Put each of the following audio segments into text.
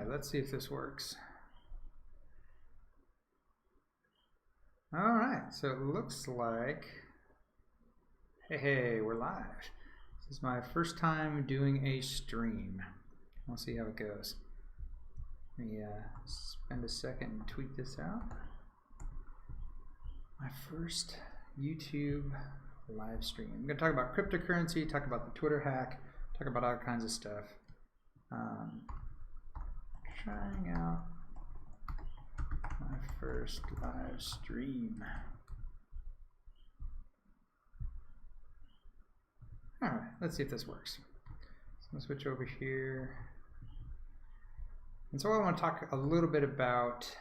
right, let's see if this works. All right, so it looks like, hey, we're live. This is my first time doing a stream. We'll see how it goes. Let me spend a second and tweet this out. My first YouTube live stream. I'm going to talk about cryptocurrency, talk about the Twitter hack, talk about all kinds of stuff. Trying out my first live stream. All right, let's see if this works. So I'm going to switch over here. And so what I want to talk a little bit about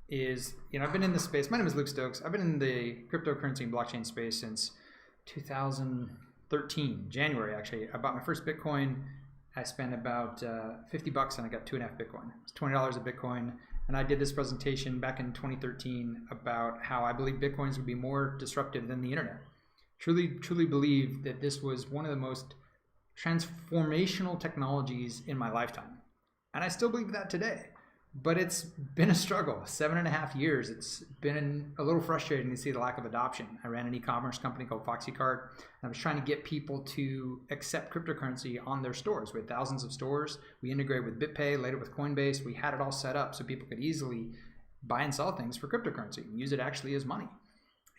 is, I've been in this space. My name is Luke Stokes. I've been in the cryptocurrency and blockchain space since 2013, January actually. I bought my first Bitcoin. I spent about $50 and I got 2.5 Bitcoin. It's $20 a Bitcoin. And I did this presentation back in 2013 about how I believe Bitcoins would be more disruptive than the internet. Truly believe that this was one of the most transformational technologies in my lifetime. And I still believe that today. But it's been a struggle. 7.5 years. It's been a little frustrating to see the lack of adoption. I ran an e-commerce company called FoxyCard, and I was trying to get people to accept cryptocurrency on their stores. We had thousands of stores. We integrated with BitPay, later with Coinbase. We had it all set up so people could easily buy and sell things for cryptocurrency, use it actually as money.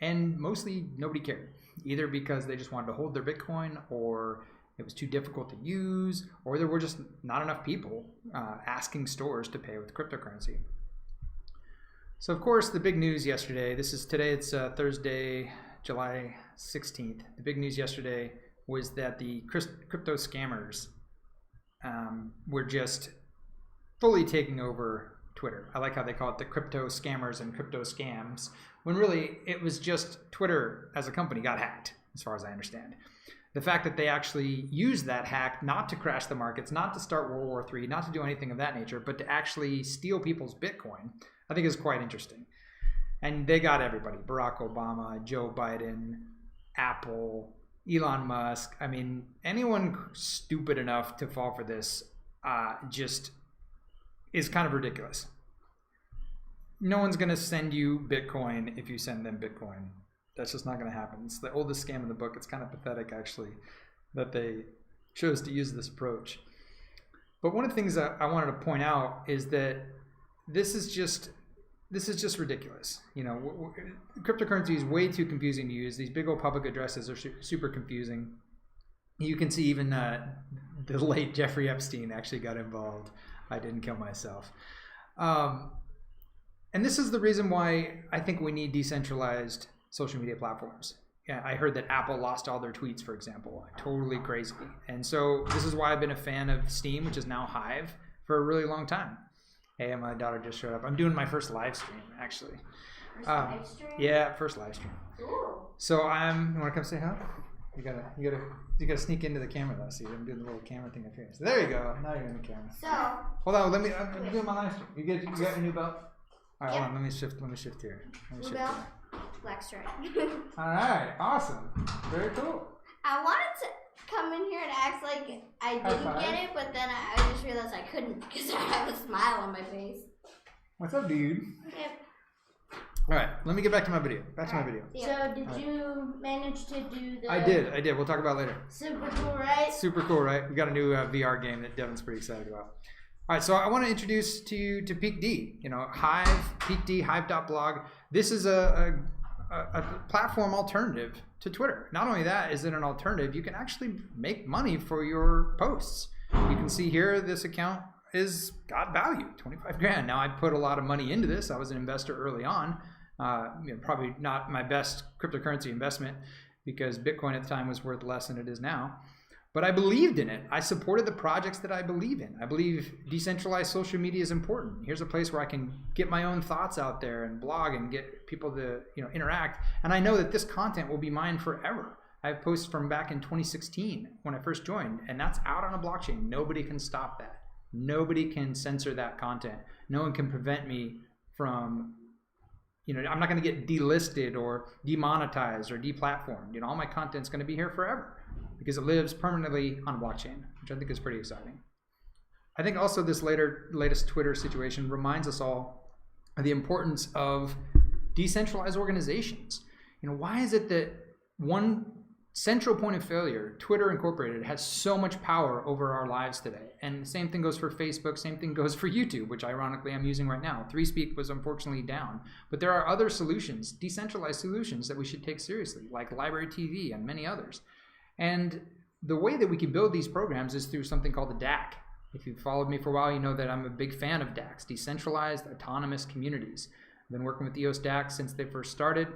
And mostly nobody cared, either because they just wanted to hold their Bitcoin, or it was too difficult to use, or there were just not enough people asking stores to pay with cryptocurrency. So of course, the big news yesterday, today it's Thursday, July 16th. The big news yesterday was that the crypto scammers were just fully taking over Twitter. I like how they call it the crypto scammers and crypto scams, when really it was just Twitter as a company got hacked, as far as I understand. The fact that they actually used that hack not to crash the markets, not to start World War III, not to do anything of that nature, but to actually steal people's Bitcoin, I think is quite interesting. And they got everybody: Barack Obama, Joe Biden, Apple, Elon Musk. I mean, anyone stupid enough to fall for this just is kind of ridiculous. No one's going to send you Bitcoin if you send them Bitcoin. That's just not going to happen. It's the oldest scam in the book. It's kind of pathetic, actually, that they chose to use this approach. But one of the things that I wanted to point out is that this is just ridiculous. Cryptocurrency is way too confusing to use. These big old public addresses are super confusing. You can see even the late Jeffrey Epstein actually got involved. I didn't kill myself. And this is the reason why I think we need decentralized social media platforms. Yeah, I heard that Apple lost all their tweets, for example. Totally crazy. And so this is why I've been a fan of Steam, which is now Hive, for a really long time. Hey, my daughter just showed up. I'm doing my first live stream, actually. First live stream? Yeah, first live stream. Cool. So you want to come say hi? You gotta sneak into the camera though. See, I'm doing the little camera thing up here. So there you go. Now you're in the camera. So hold on. I'm doing my live stream. You got your new belt? All right, hold on. Let me shift here. Blue belt, black stripe. All right, awesome. Very cool. I wanted to come in here and act like I didn't get it, but then I just realized I couldn't because I have a smile on my face. What's up, dude? Yep. All right, let me get back to my video. So did you manage to do the... I did. We'll talk about it later. Super cool, right? Super cool, right? We got a new VR game that Devin's pretty excited about. All right, so I want to introduce to you to Peak D. Hive, Peak D, Hive.blog. This is a platform alternative to Twitter. Not only that, is it an alternative, you can actually make money for your posts. You can see here this account is got value, 25 grand. Now I put a lot of money into this. I was an investor early on. Probably not my best cryptocurrency investment because Bitcoin at the time was worth less than it is now. But I believed in it. I supported the projects that I believe in. I believe decentralized social media is important. Here's a place where I can get my own thoughts out there and blog and get people to interact. And I know that this content will be mine forever. I have posts from back in 2016 when I first joined, and that's out on a blockchain. Nobody can stop that. Nobody can censor that content. No one can prevent me from, I'm not going to get delisted or demonetized or deplatformed. All my content's going to be here forever because it lives permanently on a blockchain, which I think is pretty exciting. I think also this latest Twitter situation reminds us all of the importance of decentralized organizations. Why is it that one central point of failure, Twitter Incorporated, has so much power over our lives today? And the same thing goes for Facebook, same thing goes for YouTube, which ironically I'm using right now. 3Speak was unfortunately down. But there are other solutions, decentralized solutions, that we should take seriously, like Library TV and many others. And the way that we can build these programs is through something called the DAC. If you've followed me for a while, you know that I'm a big fan of DACs, decentralized autonomous communities. I've been working with eosDAC since they first started.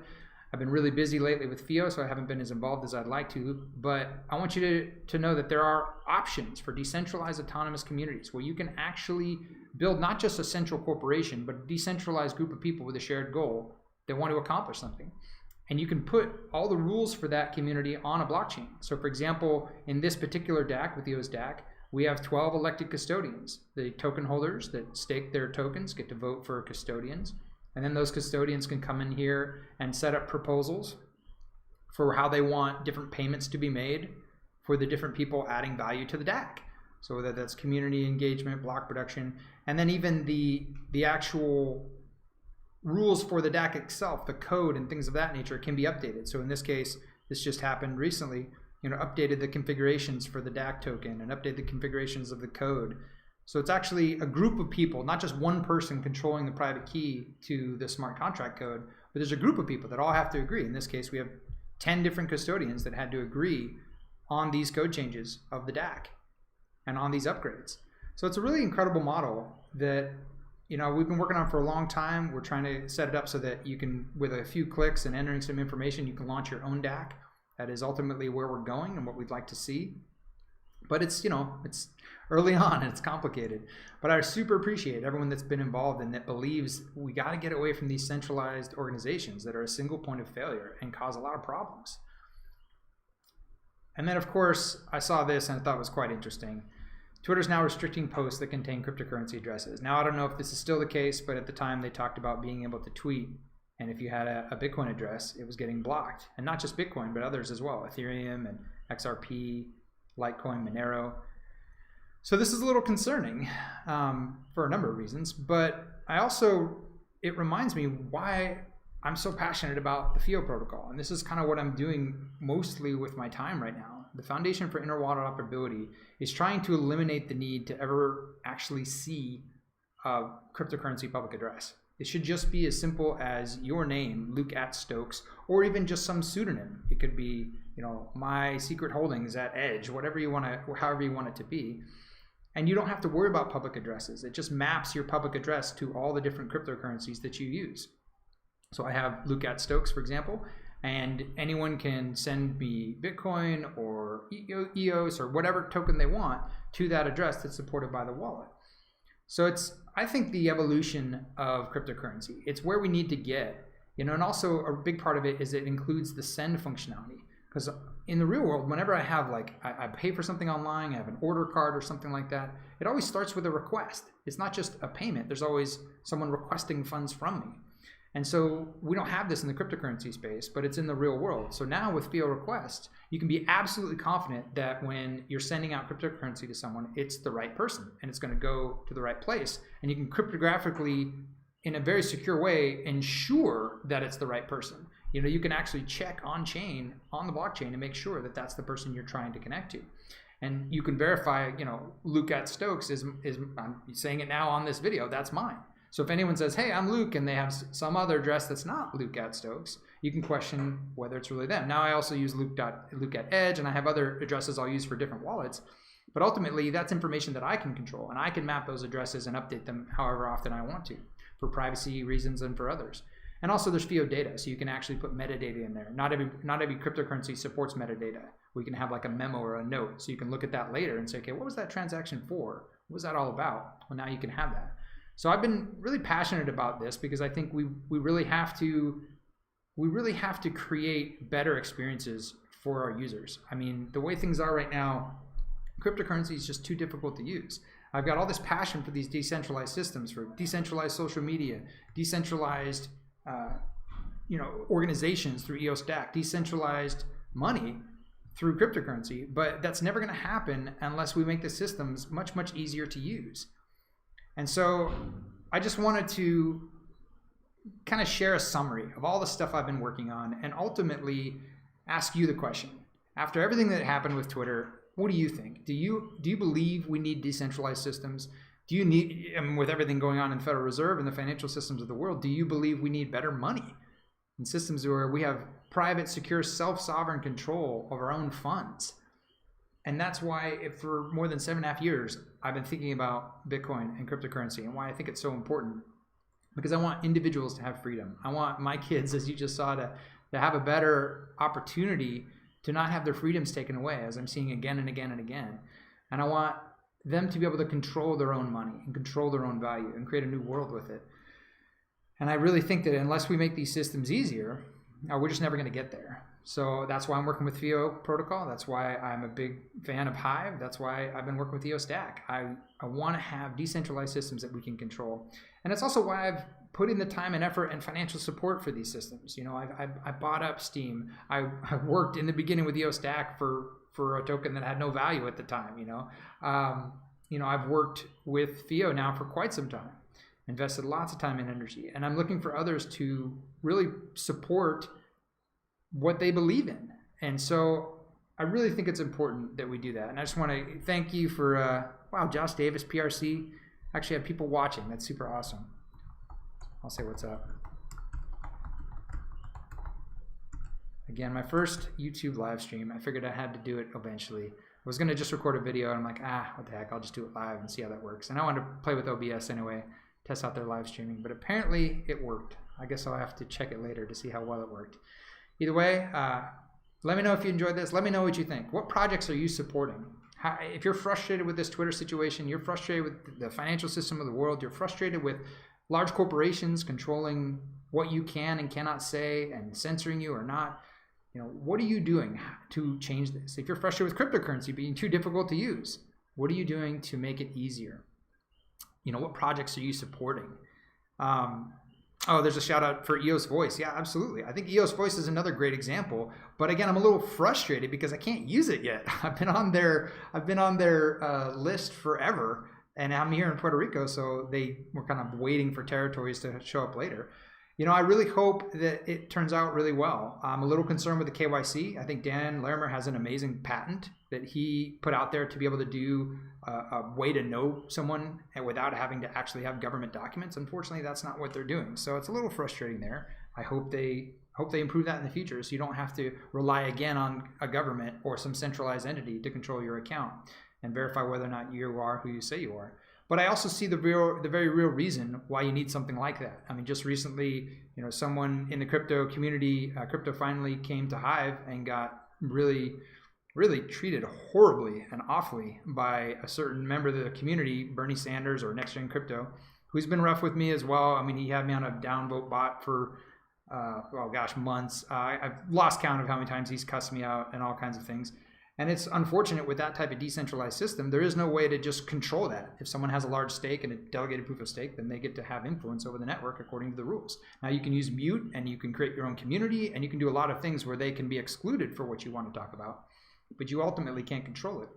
I've been really busy lately with FIO, so I haven't been as involved as I'd like to, but I want you to know that there are options for decentralized autonomous communities where you can actually build not just a central corporation, but a decentralized group of people with a shared goal that want to accomplish something. And you can put all the rules for that community on a blockchain. So for example, in this particular DAC with eosDAC, we have 12 elected custodians. The token holders that stake their tokens get to vote for custodians. And then those custodians can come in here and set up proposals for how they want different payments to be made for the different people adding value to the DAC. So whether that's community engagement, block production, and then even the actual rules for the DAC itself, the code and things of that nature can be updated. So in this case, this just happened recently, updated the configurations for the DAC token and updated the configurations of the code. So it's actually a group of people, not just one person controlling the private key to the smart contract code, but there's a group of people that all have to agree. In this case, we have 10 different custodians that had to agree on these code changes of the DAC and on these upgrades. So it's a really incredible model that we've been working on for a long time. We're trying to set it up so that you can, with a few clicks and entering some information, you can launch your own DAC. That is ultimately where we're going and what we'd like to see. But it's early on and it's complicated. But I super appreciate everyone that's been involved and that believes we got to get away from these centralized organizations that are a single point of failure and cause a lot of problems. And then, of course, I saw this and I thought it was quite interesting. Twitter's now restricting posts that contain cryptocurrency addresses. Now, I don't know if this is still the case, but at the time they talked about being able to tweet, and if you had a Bitcoin address, it was getting blocked. And not just Bitcoin, but others as well, Ethereum and XRP, Litecoin, Monero. So this is a little concerning for a number of reasons, but it reminds me why I'm so passionate about the FIO protocol. And this is kind of what I'm doing mostly with my time right now. The Foundation for Inter-Wallet Operability is trying to eliminate the need to ever actually see a cryptocurrency public address. It should just be as simple as your name, Luke at Stokes, or even just some pseudonym. It could be, my secret holdings at Edge, whatever you want to, however you want it to be. And you don't have to worry about public addresses. It just maps your public address to all the different cryptocurrencies that you use. So I have Luke at Stokes, for example, and anyone can send me Bitcoin or EOS or whatever token they want to that address that's supported by the wallet. So it's, I think, the evolution of cryptocurrency. It's where we need to get, and also a big part of it is it includes the send functionality. Because in the real world, whenever I have I pay for something online, I have an order card or something like that, it always starts with a request. It's not just a payment. There's always someone requesting funds from me. And so we don't have this in the cryptocurrency space, but it's in the real world. So now with FIO requests, you can be absolutely confident that when you're sending out cryptocurrency to someone, it's the right person and it's going to go to the right place. And you can cryptographically, in a very secure way, ensure that it's the right person. You can actually check on chain, on the blockchain, to make sure that that's the person you're trying to connect to. And you can verify, Luke at Stokes is I'm saying it now on this video, that's mine. So if anyone says, hey, I'm Luke, and they have some other address that's not Luke at Stokes, you can question whether it's really them. Now I also use Luke at Edge, and I have other addresses I'll use for different wallets. But ultimately, that's information that I can control, and I can map those addresses and update them however often I want to, for privacy reasons and for others. And also there's FIO data, so you can actually put metadata in there. Not every cryptocurrency supports metadata. We can have like a memo or a note, so you can look at that later and say, okay, what was that transaction for? What was that all about? Well, now you can have that. So I've been really passionate about this because I think we really have to create better experiences for our users. I mean, the way things are right now, cryptocurrency is just too difficult to use. I've got all this passion for these decentralized systems, for decentralized social media, decentralized organizations through eosDAC, decentralized money. through cryptocurrency, but that's never going to happen unless we make the systems much, much easier to use. And so I just wanted to kind of share a summary of all the stuff I've been working on and ultimately ask you the question. After everything that happened with Twitter, what do you think? Do you believe we need decentralized systems? Do you need, with everything going on in the Federal Reserve and the financial systems of the world, do you believe we need better money and systems where we have private, secure, self-sovereign control of our own funds? And that's why for more than 7.5 years, I've been thinking about Bitcoin and cryptocurrency, and why I think it's so important. Because I want individuals to have freedom. I want my kids, as you just saw, to have a better opportunity to not have their freedoms taken away, as I'm seeing again and again and again. And I want them to be able to control their own money and control their own value and create a new world with it. And I really think that unless we make these systems easier, we're just never going to get there. So that's why I'm working with FIO protocol. That's why I'm a big fan of Hive. That's why I've been working with eosDAC. I want to have decentralized systems that we can control. And it's also why I've put in the time and effort and financial support for these systems. You know, I bought up Steam. I worked in the beginning with eosDAC for a token that had no value at the time. I've worked with FIO now for quite some time, invested lots of time and energy, and I'm looking for others to really support what they believe in. And so I really think it's important that we do that. And I just want to thank you for, wow, Josh Davis, PRC, actually have people watching. That's super awesome. I'll say what's up. Again, my first YouTube live stream, I figured I had to do it eventually. I was going to just record a video, and I'm like, what the heck, I'll just do it live and see how that works. And I wanted to play with OBS anyway, test out their live streaming, but apparently it worked. I guess I'll have to check it later to see how well it worked. Either way, let me know if you enjoyed this. Let me know what you think. What projects are you supporting? If you're frustrated with this Twitter situation, you're frustrated with the financial system of the world, you're frustrated with large corporations controlling what you can and cannot say and censoring you or not, what are you doing to change this? If you're frustrated with cryptocurrency being too difficult to use, what are you doing to make it easier? What projects are you supporting? There's a shout out for Eos Voice. Yeah, absolutely. I think Eos Voice is another great example. But again, I'm a little frustrated because I can't use it yet. I've been on their list forever, and I'm here in Puerto Rico, so we're kind of waiting for territories to show up later. I really hope that it turns out really well. I'm a little concerned with the KYC. I think Dan Larimer has an amazing patent that he put out there to be able to do a way to know someone without having to actually have government documents. Unfortunately, that's not what they're doing. So it's a little frustrating there. I hope they improve that in the future so you don't have to rely again on a government or some centralized entity to control your account and verify whether or not you are who you say you are. But I also see the very real reason why you need something like that. I mean, just recently, someone in the crypto community, crypto finally came to Hive and got really, really treated horribly and awfully by a certain member of the community, Bernie Sanders or Next Gen Crypto, who's been rough with me as well. I mean, he had me on a downvote bot for, months. I've lost count of how many times he's cussed me out and all kinds of things. And it's unfortunate with that type of decentralized system, there is no way to just control that. If someone has a large stake and a delegated proof of stake, then they get to have influence over the network according to the rules. Now you can use mute and you can create your own community and you can do a lot of things where they can be excluded for what you want to talk about, but you ultimately can't control it.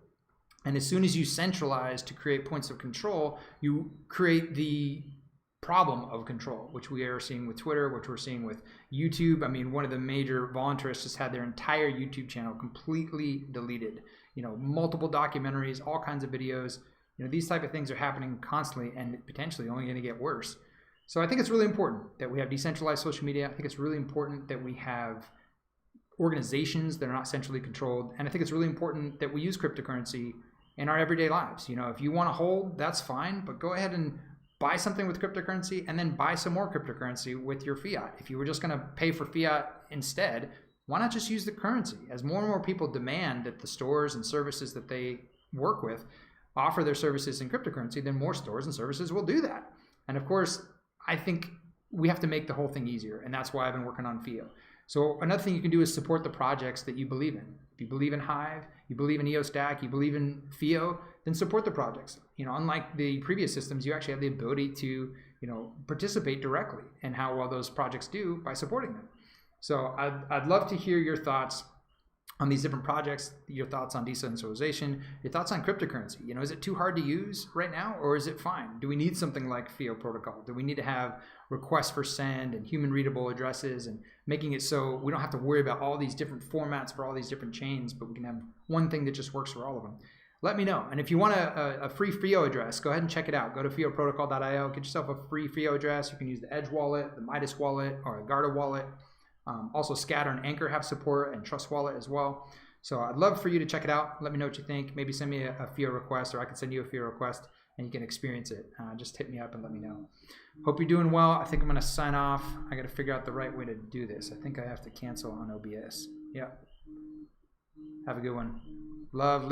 And as soon as you centralize to create points of control, you create the problem of control, which we are seeing with Twitter, which we're seeing with YouTube. I mean, one of the major voluntarists just had their entire YouTube channel completely deleted. Multiple documentaries, all kinds of videos. These type of things are happening constantly and potentially only going to get worse. So I think it's really important that we have decentralized social media. I think it's really important that we have organizations that are not centrally controlled. And I think it's really important that we use cryptocurrency in our everyday lives. If you want to hold, that's fine, but go ahead and buy something with cryptocurrency and then buy some more cryptocurrency with your fiat. If you were just going to pay for fiat instead, why not just use the currency? As more and more people demand that the stores and services that they work with offer their services in cryptocurrency, then more stores and services will do that. And of course, I think we have to make the whole thing easier, and that's why I've been working on FIO. So another thing you can do is support the projects that you believe in. If you believe in Hive, you believe in eosDAC, you believe in FIO, then support the projects. Unlike the previous systems, you actually have the ability to, participate directly in how well those projects do by supporting them. So I'd love to hear your thoughts on these different projects, your thoughts on decentralization, your thoughts on cryptocurrency. You know, is it too hard to use right now, or is it fine? Do we need something like FIO protocol? Do we need to have requests for send and human readable addresses, and making it so we don't have to worry about all these different formats for all these different chains, but we can have one thing that just works for all of them? Let me know. And if you want a free FIO address, go ahead and check it out. Go to fioprotocol.io, get yourself a free FIO address. You can use the Edge wallet, the Midas wallet, or a Garda wallet. Also, Scatter and Anchor have support, and Trust Wallet as well. So I'd love for you to check it out. Let me know what you think. Maybe send me a FIO request, or I can send you a FIO request and you can experience it. Just hit me up and let me know. Hope you're doing well. I think I'm going to sign off. I got to figure out the right way to do this. I think I have to cancel on OBS. Yeah. Have a good one. Love.